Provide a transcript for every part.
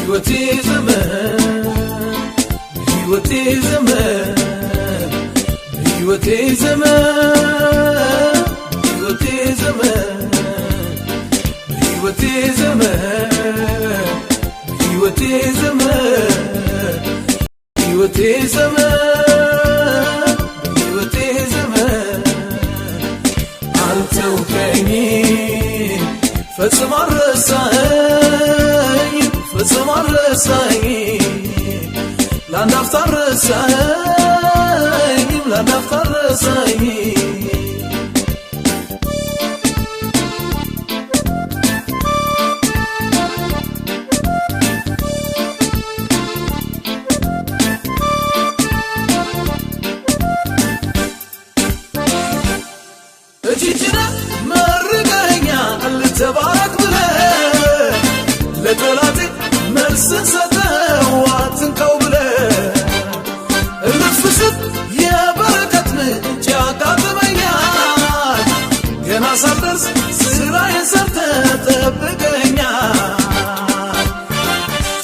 ሕይወቴ ዘመን ሕይወቴ ዘመን ሕይወቴ ዘመን ሕይወቴ ዘመን ሕይወቴ ዘመን ሕይወቴ ዘመን ሕይወቴ ዘመን ሕይወቴ ዘመን አልተውከኝም ፈጽሞ አልረሳኸኝም ፈጽሞ አልረሳኸኝም ለአንድ አፍታ አልረሳኸኝም ለአንድ አፍታ አልረሳኸኝም እጅጅነ መርቀኸኛል ተባረክ ብለህ ለጠላቴ መልስን ሰጠው አትንካው ብለህ እልፍ ስል የበረከት ምንጭ ያጋጥመኛል ገና ሳልደርስ ስራዬን ሰርተህ ጠብቀኸኛል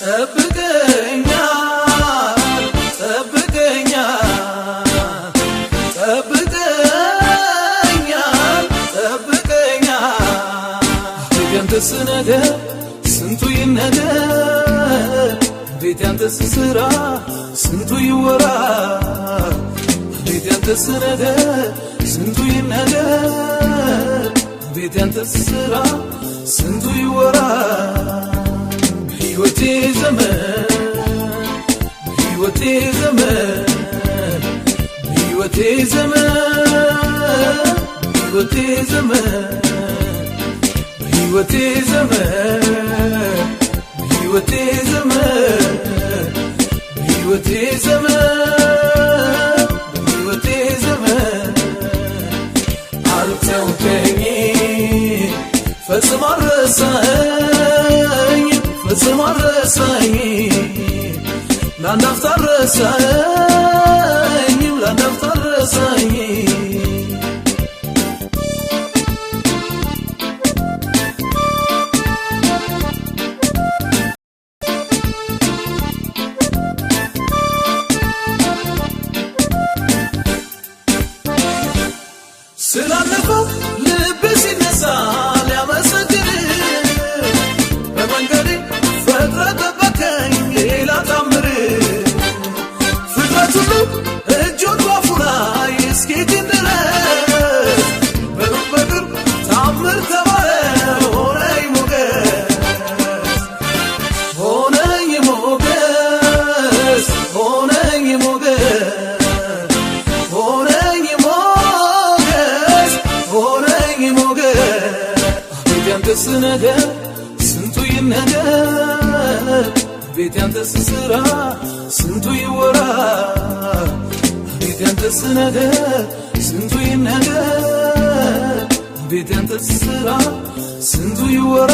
ጠብቀኸኛል ጠብቀኸኛል ጠብቀኸኛል ጠብቀኸኛል ያንተስ ነገር ስንቱ ይነገር ቤት ያንተስ ስራ ስንቱ ይወራ ቤት ያንተስ ነገር ስንቱ ይነገር ቤት ያንተስ ስራ ስንቱ ይወራ ሕይወቴ ዘመን ሕይወቴ ዘመን ሕይወቴ ዘመን ሕይወቴ ዘመን ሕይወቴ ዘመን ሕይወቴ ዘመን ሕይወቴ ዘመን ሕይወቴ ዘመን አልተውከኝም ፈጽሞ አልረሳኸኝም ፈጽሞ አልረሳኸኝም ለአንድ አፍታ አልረሳኸኝም ለአንድ አፍታ አልረሳኸኝም ስላለፈው ልቤ ሲነሳ ሊያመሰግን በመንገዴ ፈጥረህ ጠበቅከኝ ሌላ ታምር ፍጥረት ሁሉ እጁን ባፉ ላይ እስኪጭን ድረስ በሩቅ በቅርብ ታምር ተባለ ሆነኝ ሞገስ ሆነኝ ሞገስ ያንተስ ነገር ስንቱ ይነገር ቤት ያንተስ ስራ ስንቱ ይወራ ቤት ያንተስ ነገር ስንቱ ይነገር ቤት ያንተስ ስራ ስንቱ ይወራ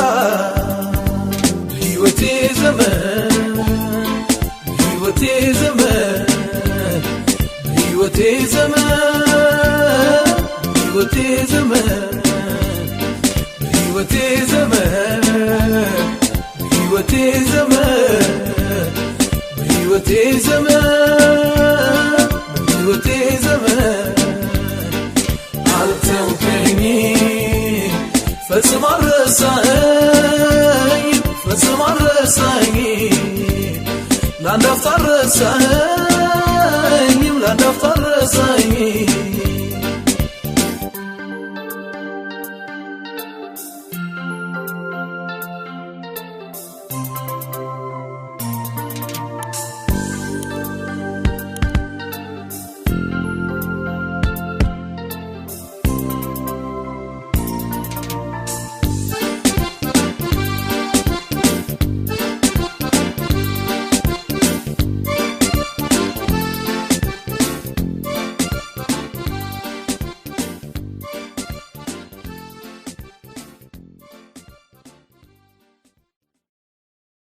ሕይወቴ ዘመን ሕይወቴ ዘመን ሕይወቴ ዘመን ሕይወቴ ዘመን ሕይወቴ ዘመን ሕይወቴ ዘመን ሕይወቴ ዘመን ሕይወቴ ዘመን አልተውከኝም ፈጽሞ አልረሳኸኝም ፈጽሞ አልረሳኸኝም ለአንድ አፍታ አልረሳኸኝም ለአንድ አፍታ አልረሳኸኝም